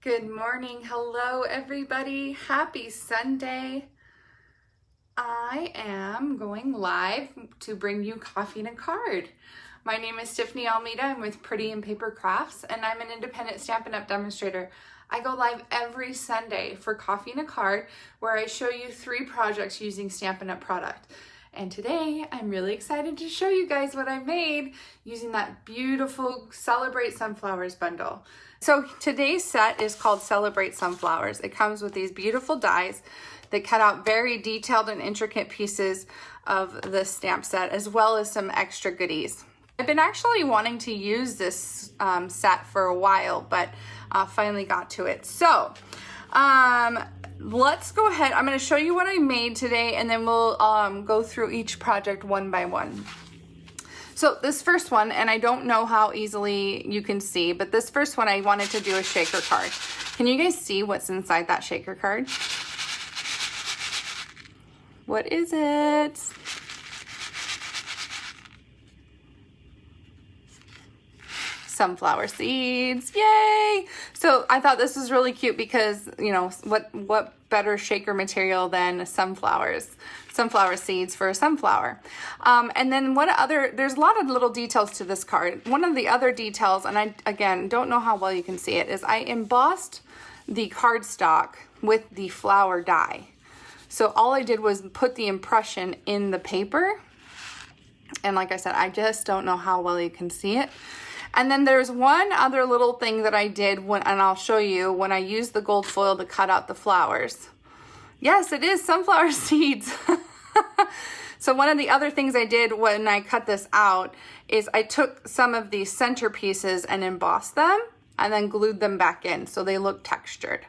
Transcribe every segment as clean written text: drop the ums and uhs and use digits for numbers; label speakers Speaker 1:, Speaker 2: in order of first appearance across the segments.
Speaker 1: Good morning. Hello, everybody. Happy Sunday. I am going live to bring you coffee and a card. My name is Tiffany Almeida. I'm with Pretty and Paper Crafts, and I'm an independent Stampin' Up! Demonstrator. I go live every Sunday for coffee and a card where I show you 3 projects using Stampin' Up! Product. And today I'm really excited to show you guys what I made using that beautiful Celebrate Sunflowers bundle. So today's set is called Celebrate Sunflowers. It comes with these beautiful dies that cut out very detailed and intricate pieces of the stamp set, as well as some extra goodies. I've been actually wanting to use this set for a while, but finally got to it. So let's go ahead. I'm going to show you what I made today, and then we'll go through each project one by one. So this first one, and I don't know how easily you can see, but this first one I wanted to do a shaker card. Can you guys see what's inside that shaker card? What is it? Sunflower seeds. Yay! So I thought this was really cute because, you know, what better shaker material than sunflower seeds for a sunflower. And then there's a lot of little details to this card. One of the other details, and I, again, don't know how well you can see it, is I embossed the cardstock with the flower die. So all I did was put the impression in the paper. And like I said, I just don't know how well you can see it. And then there's one other little thing that I did, and I'll show you, when I used the gold foil to cut out the flowers. Yes, it is sunflower seeds. So one of the other things I did when I cut this out is I took some of these center pieces and embossed them and then glued them back in so they look textured.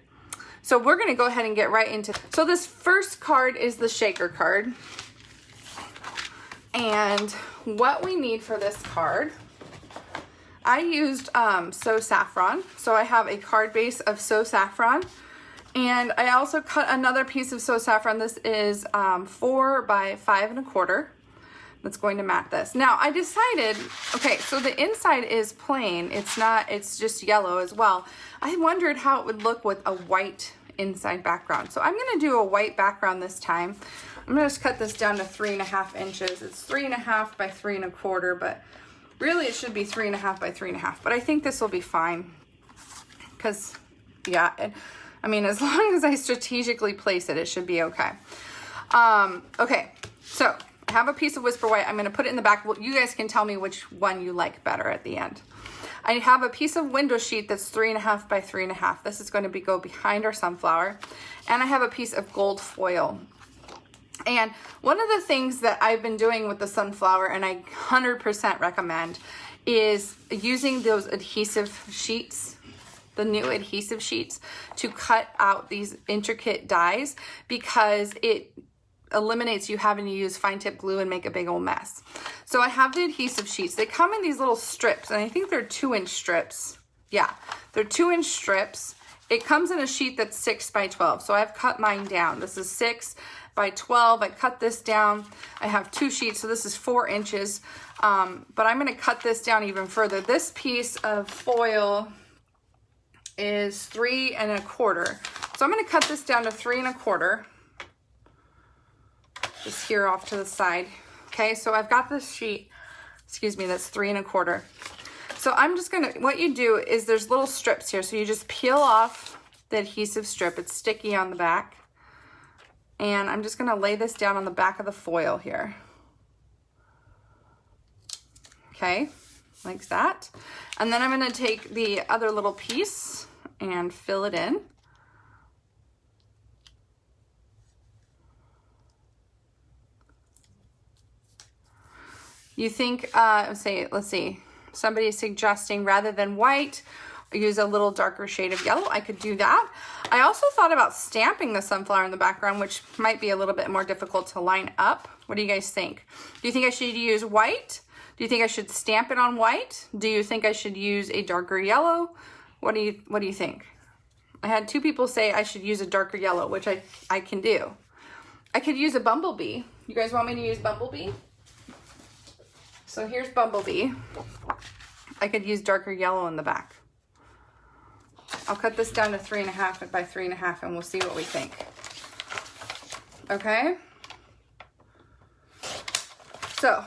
Speaker 1: So we're going to go ahead and get right into it. So this first card is the shaker card. And what we need for this card, I used So Saffron. So I have a card base of So Saffron. And I also cut another piece of So Saffron. This is 4 by 5 1/4. That's going to mat this. Now I decided, okay, so the inside is plain. It's just yellow as well. I wondered how it would look with a white inside background. So I'm gonna do a white background this time. I'm gonna just cut this down to 3.5 inches. It's 3.5 by 3 1/4, but really it should be 3.5 by 3.5. But I think this will be fine because, yeah, I mean, as long as I strategically place it, it should be okay. Okay, so I have a piece of Whisper White. I'm going to put it in the back. Well, you guys can tell me which one you like better at the end. I have a piece of window sheet that's 3.5 by 3.5. This is going to go behind our sunflower. And I have a piece of gold foil. And one of the things that I've been doing with the sunflower, and I 100% recommend, is using those adhesive sheets, the new adhesive sheets, to cut out these intricate dies, because it eliminates you having to use fine tip glue and make a big old mess. So I have the adhesive sheets. They come in these little strips, and I think they're 2-inch strips. Yeah, they're 2-inch strips. It comes in a sheet that's 6 by 12. So I've cut mine down. This is 6 by 12. I cut this down. I have 2 sheets, so this is 4 inches. But I'm gonna cut this down even further. This piece of foil is 3 1/4. So I'm gonna cut this down to 3 1/4. Just here off to the side. Okay, so I've got this sheet, excuse me, that's 3 1/4. So I'm just gonna, what you do is there's little strips here. So you just peel off the adhesive strip. It's sticky on the back. And I'm just gonna lay this down on the back of the foil here. Okay, like that. And then I'm gonna take the other little piece and fill it in. You think, let's see, somebody's suggesting rather than white, use a little darker shade of yellow. I could do that. I also thought about stamping the sunflower in the background, which might be a little bit more difficult to line up. What do you guys think? Do you think I should use white? Do you think I should stamp it on white? Do you think I should use a darker yellow? What do you think? I had 2 people say I should use a darker yellow, which I can do. I could use a bumblebee. You guys want me to use bumblebee? So here's bumblebee. I could use darker yellow in the back. I'll cut this down to 3.5 by 3.5 and we'll see what we think. Okay? So,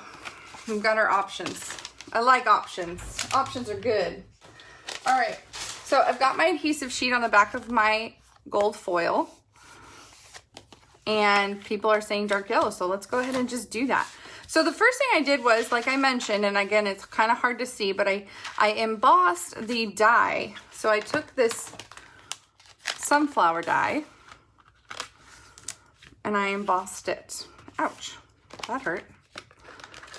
Speaker 1: we've got our options. I like options. Options are good. All right, so I've got my adhesive sheet on the back of my gold foil. And people are saying dark yellow, so let's go ahead and just do that. So the first thing I did was, like I mentioned, and again, it's kind of hard to see, but I embossed the die. So I took this sunflower die and I embossed it. Ouch, that hurt.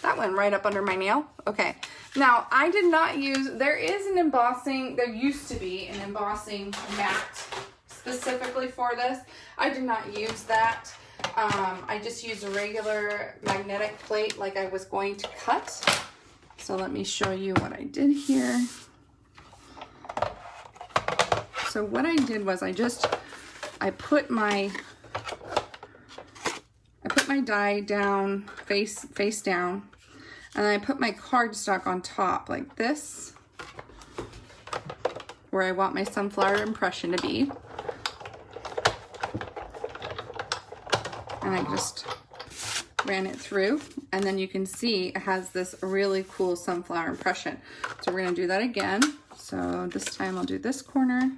Speaker 1: That went right up under my nail. Okay, now I did not use, there is an embossing, there used to be an embossing mat specifically for this. I did not use that. I just used a regular magnetic plate like I was going to cut. So let me show you what I did here. So what I did was I put my die down, face down, and I put my cardstock on top like this, where I want my sunflower impression to be. And I just ran it through, and then you can see it has this really cool sunflower impression. So we're gonna do that again. So this time I'll do this corner.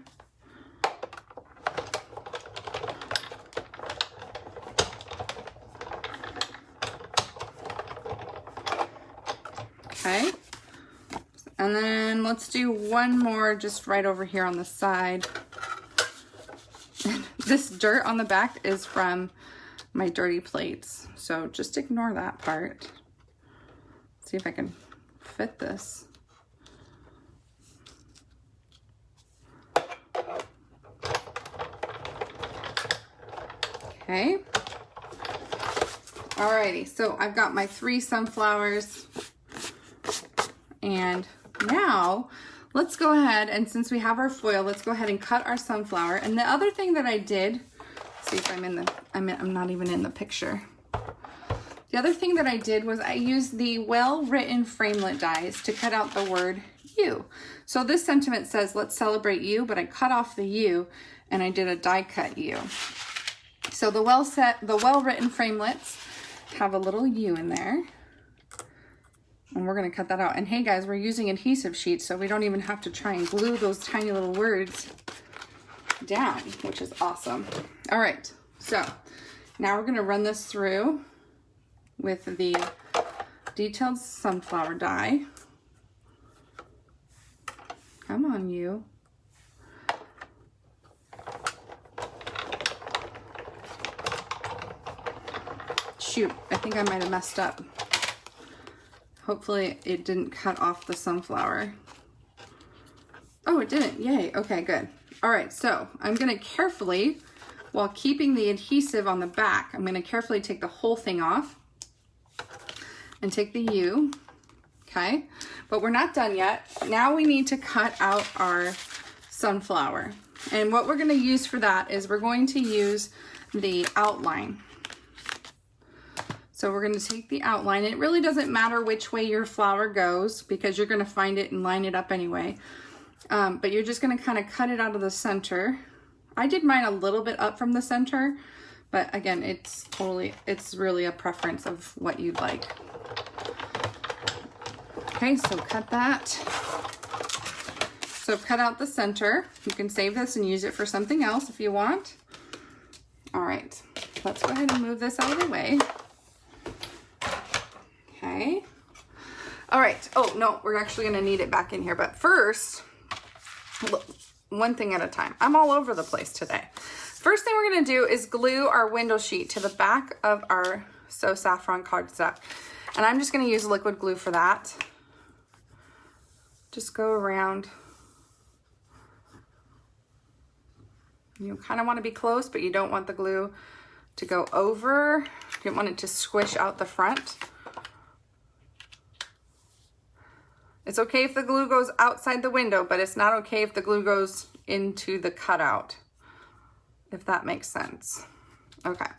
Speaker 1: Okay, and then let's do one more just right over here on the side. This dirt on the back is from my dirty plates, so just ignore that part. Let's see if I can fit this. Okay. Alrighty, so I've got my 3 sunflowers, and now let's go ahead, and since we have our foil, let's go ahead and cut our sunflower. And the other thing that I did, see if I'm not even in the picture. The other thing that I did was I used the well-written framelit dies to cut out the word you. So this sentiment says, let's celebrate you, but I cut off the you and I did a die cut you. So the well-written framelits have a little you in there. And we're gonna cut that out. And hey guys, we're using adhesive sheets, so we don't even have to try and glue those tiny little words down, which is awesome. All right, so now we're gonna run this through with the detailed sunflower die. Come on, you. Shoot, I think I might have messed up. Hopefully it didn't cut off the sunflower. Oh, it didn't, yay, okay, good. All right, so I'm gonna carefully, while keeping the adhesive on the back, I'm gonna carefully take the whole thing off and take the U, okay? But we're not done yet. Now we need to cut out our sunflower. And what we're gonna use for that is we're going to use the outline. So we're gonna take the outline. It really doesn't matter which way your flower goes because you're gonna find it and line it up anyway. But you're just gonna kind of cut it out of the center. I did mine a little bit up from the center, but again, it's really a preference of what you'd like. Okay, so cut that. So cut out the center. You can save this and use it for something else if you want. All right, let's go ahead and move this out of the way. Okay. All right, oh no, we're actually gonna need it back in here, but first, look, one thing at a time. I'm all over the place today. First thing we're gonna do is glue our window sheet to the back of our So Saffron cardstock. And I'm just gonna use liquid glue for that. Just go around. You kind of want to be close, but you don't want the glue to go over. You don't want it to squish out the front. It's okay if the glue goes outside the window, but it's not okay if the glue goes into the cutout, if that makes sense. Okay.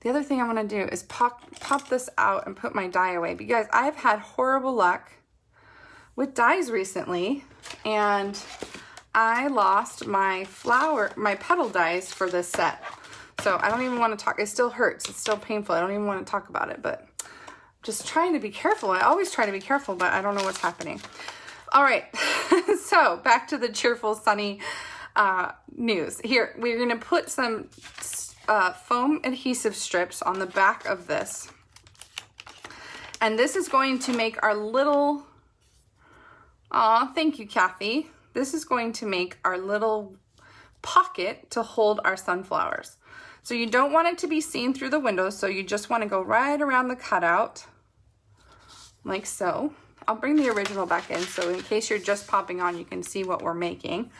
Speaker 1: The other thing I want to do is pop this out and put my die away, because I've had horrible luck with dies recently, and I lost my petal dies for this set. So I don't even want to talk. It still hurts. It's still painful. I don't even want to talk about it, but just trying to be careful. I always try to be careful, but I don't know what's happening. All right. So back to the cheerful, sunny news. Here, we're going to put some foam adhesive strips on the back of this. And this is going to make our little, thank you, Kathy. This is going to make our little pocket to hold our sunflowers. So you don't want it to be seen through the window, so you just want to go right around the cutout, like so. I'll bring the original back in, so in case you're just popping on, you can see what we're making.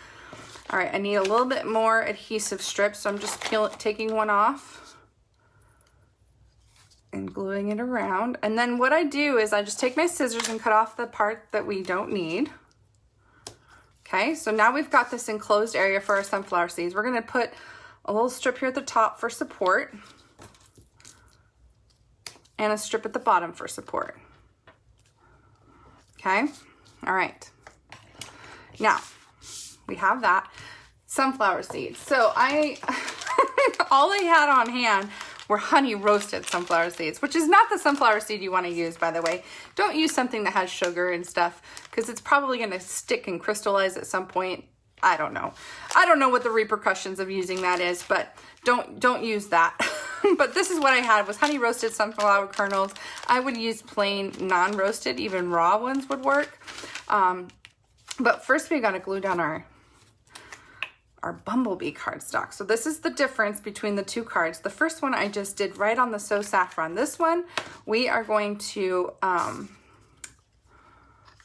Speaker 1: All right, I need a little bit more adhesive strips, so I'm just taking one off and gluing it around. And then what I do is I just take my scissors and cut off the part that we don't need. Okay, so now we've got this enclosed area for our sunflower seeds. We're gonna put a little strip here at the top for support and a strip at the bottom for support. Okay, all right. Now, we have that. Sunflower seeds. So all I had on hand were honey roasted sunflower seeds, which is not the sunflower seed you want to use, by the way. Don't use something that has sugar and stuff, because it's probably going to stick and crystallize at some point. I don't know. I don't know what the repercussions of using that is, but don't use that. But this is what I had, was honey roasted sunflower kernels. I would use plain non-roasted, even raw ones would work. But first we got to glue down our bumblebee cardstock. So this is the difference between the two cards. The first one I just did right on the So Saffron. This one we are going to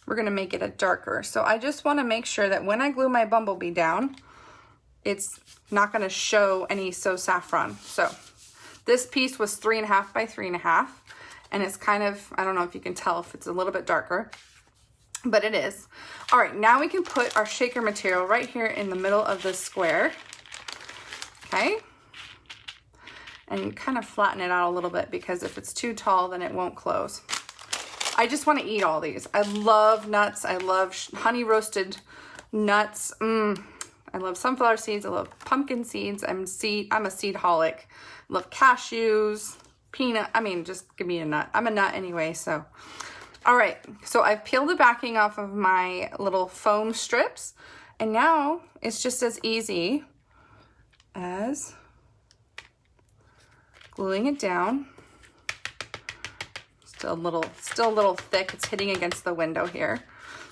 Speaker 1: we're going to make it a darker. So I just want to make sure that when I glue my bumblebee down, it's not going to show any So Saffron. So this piece was 3.5 by 3.5, and it's kind of, I don't know if you can tell if it's a little bit darker, but it is. All right, now we can put our shaker material right here in the middle of this square. Okay. And kind of flatten it out a little bit, because if it's too tall, then it won't close. I just want to eat all these. I love nuts. I love honey roasted nuts. I love sunflower seeds. I love pumpkin seeds. I'm a seed-holic. I love cashews, peanut. I mean, just give me a nut. I'm a nut anyway, so. All right, so I've peeled the backing off of my little foam strips, and now it's just as easy as gluing it down. Still a little thick. It's hitting against the window here.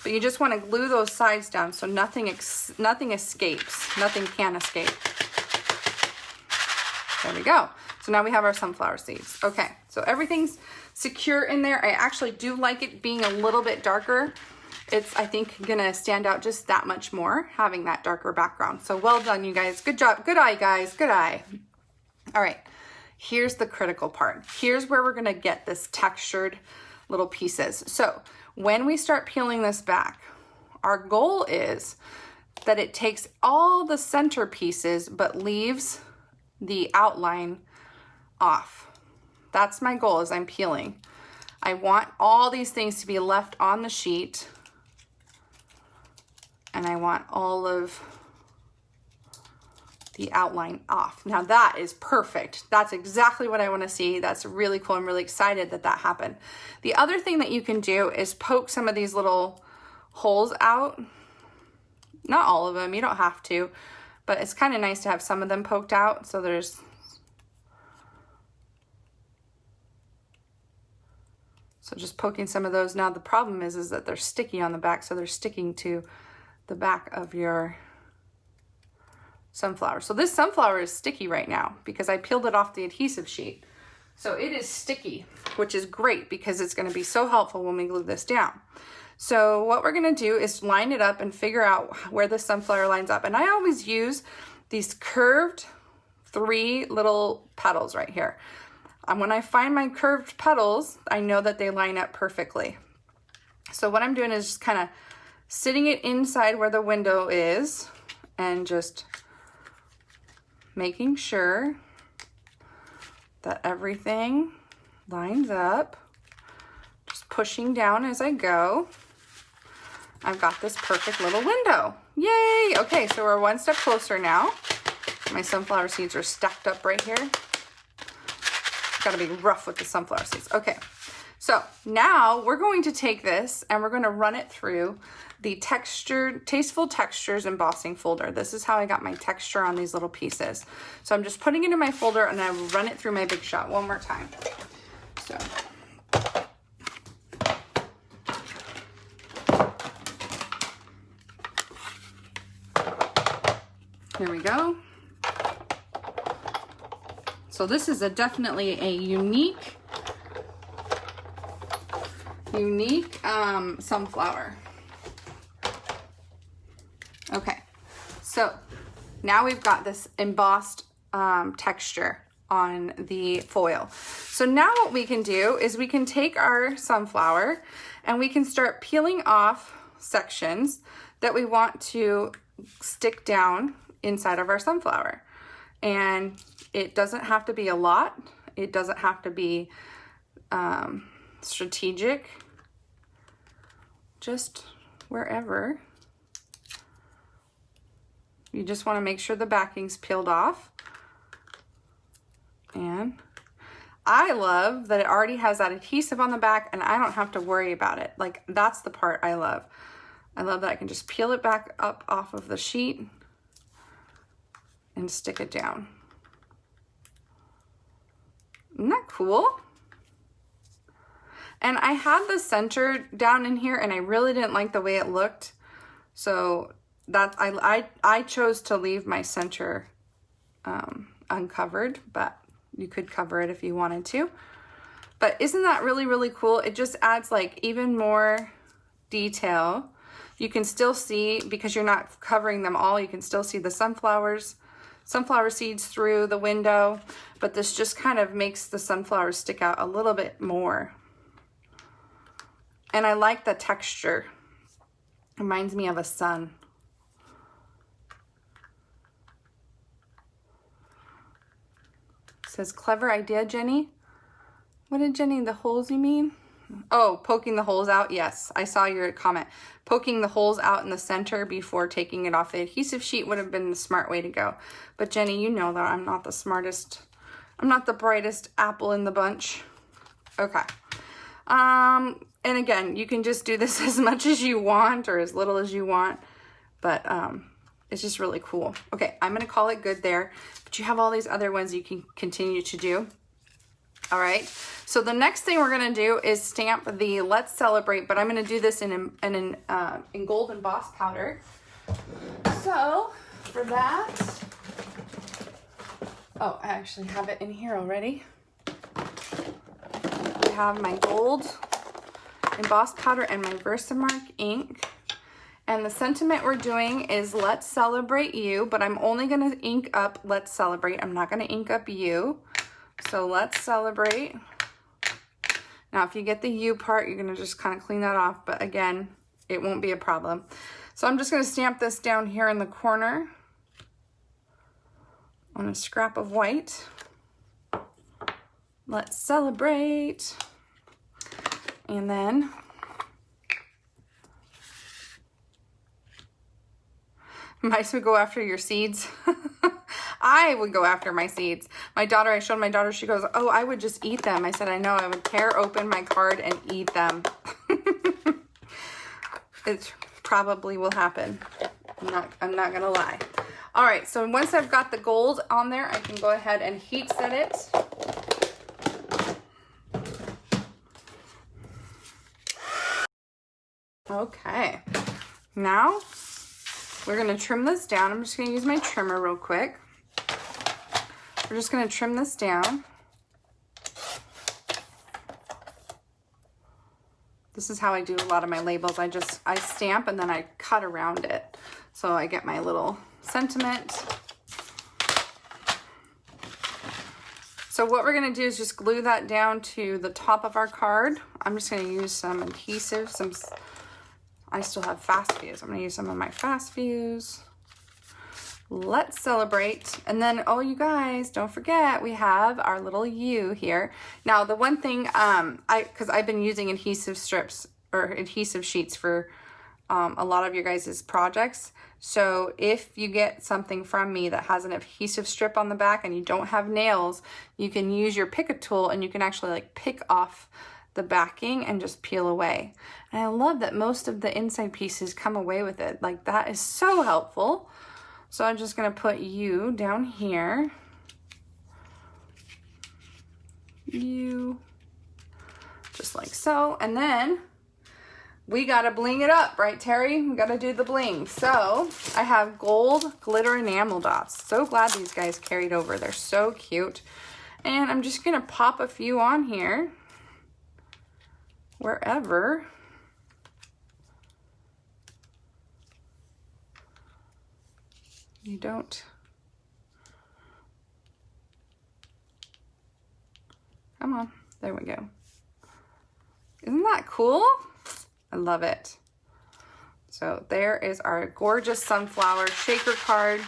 Speaker 1: But you just want to glue those sides down so nothing escapes. Nothing can escape. There we go. So now we have our sunflower seeds. Okay, so everything's secure in there. I actually do like it being a little bit darker. It's, I think, gonna stand out just that much more, having that darker background. So well done, you guys. Good job. Good eye, guys. Good eye. All right, here's the critical part. Here's where we're gonna get this textured little pieces. So when we start peeling this back, our goal is that it takes all the center pieces but leaves the outline off. That's my goal as I'm peeling. I want all these things to be left on the sheet, and I want all of the outline off. Now that is perfect. That's exactly what I want to see. That's really cool. I'm really excited that that happened. The other thing that you can do is poke some of these little holes out. Not all of them, you don't have to, but it's kind of nice to have some of them poked out. So just poking some of those. Now the problem is that they're sticky on the back, so they're sticking to the back of your sunflower. So this sunflower is sticky right now because I peeled it off the adhesive sheet. So it is sticky, which is great because it's going to be so helpful when we glue this down. So what we're going to do is line it up and figure out where the sunflower lines up. And I always use these curved 3 little petals right here. And when I find my curved petals, I know that they line up perfectly. So what I'm doing is just kind of sitting it inside where the window is and just making sure that everything lines up. Just pushing down as I go. I've got this perfect little window. Yay! Okay, so we're one step closer now. My sunflower seeds are stacked up right here. Gotta be rough with the sunflower seeds. Okay, so now we're going to take this and we're going to run it through the Tasteful Textures embossing folder. This is how I got my texture on these little pieces. So I'm just putting it in my folder and I will run it through my Big Shot one more time. So. Here we go. So this is definitely a unique sunflower. Okay, so now we've got this embossed texture on the foil. So now what we can do is we can take our sunflower and we can start peeling off sections that we want to stick down inside of our sunflower. And it doesn't have to be a lot. It doesn't have to be strategic. Just wherever. You just want to make sure the backing's peeled off. And I love that it already has that adhesive on the back and I don't have to worry about it. Like, that's the part I love. I love that I can just peel it back up off of the sheet and stick it down. Isn't that cool? And I had the center down in here and I really didn't like the way it looked. So that I chose to leave my center uncovered, but you could cover it if you wanted to. But isn't that really, really cool? It just adds like even more detail. You can still see, because you're not covering them all, you can still see the sunflower seeds through the window, but this just kind of makes the sunflowers stick out a little bit more. And I like the texture. Reminds me of a sun. It says, clever idea, Jenny. What did Jenny, the holes you mean? Oh, poking the holes out. Yes, I saw your comment. Poking the holes out in the center before taking it off the adhesive sheet would have been the smart way to go. But Jenny, you know that I'm not the smartest. I'm not the brightest apple in the bunch. Okay. And again, you can just do this as much as you want or as little as you want. But it's just really cool. Okay, I'm going to call it good there. But you have all these other ones you can continue to do. All right, so the next thing we're gonna do is stamp the Let's Celebrate, but I'm gonna do this in gold embossed powder. So for that, oh, I actually have it in here already. I have my gold embossed powder and my Versamark ink. And the sentiment we're doing is Let's Celebrate You, but I'm only gonna ink up Let's Celebrate. I'm not gonna ink up You. So let's celebrate. Now, if you get the U part, you're gonna just kind of clean that off, but again, it won't be a problem. So I'm just gonna stamp this down here in the corner on a scrap of white. Let's celebrate. And then mice would go after your seeds. I would go after my seeds. My daughter, I showed my daughter, she goes, oh, I would just eat them. I said, I know, I would tear open my card and eat them. It probably will happen. I'm not gonna lie. All right, so once I've got the gold on there, I can go ahead and heat set it. Okay, now we're gonna trim this down. I'm just gonna use my trimmer real quick. We're just gonna trim this down. This is how I do a lot of my labels. I stamp and then I cut around it. So I get my little sentiment. So what we're gonna do is just glue that down to the top of our card. I'm just gonna use some adhesive, I still have fast fuse. I'm gonna use some of my fast fuse. Let's celebrate. And then, oh, you guys, don't forget, we have our little U here. Now, the one thing, because I've been using adhesive strips or adhesive sheets for a lot of your guys' projects. So if you get something from me that has an adhesive strip on the back and you don't have nails, you can use your pick a tool and you can actually like pick off the backing and just peel away. And I love that most of the inside pieces come away with it. Like, that is so helpful. So I'm just gonna put you down here. You, just like so. And then we gotta bling it up, right, Terry? We gotta do the bling. So I have gold glitter enamel dots. So glad these guys carried over. They're so cute. And I'm just gonna pop a few on here, wherever. You don't. Come on, there we go. Isn't that cool? I love it. So there is our gorgeous sunflower shaker card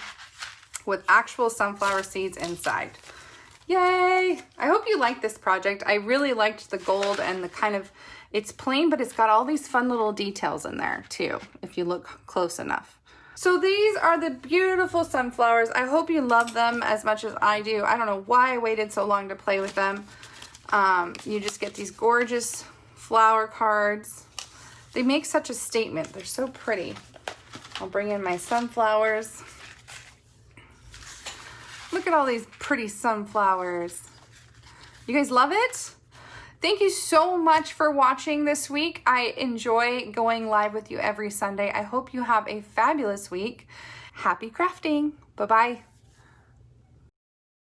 Speaker 1: with actual sunflower seeds inside. Yay! I hope you like this project. I really liked the gold and the kind of, it's plain, but it's got all these fun little details in there too, if you look close enough. So these are the beautiful sunflowers. I hope you love them as much as I do. I don't know why I waited so long to play with them. You just get these gorgeous flower cards. They make such a statement. They're so pretty. I'll bring in my sunflowers. Look at all these pretty sunflowers. You guys love it? Thank you so much for watching this week. I enjoy going live with you every Sunday. I hope you have a fabulous week. Happy crafting. Bye-bye.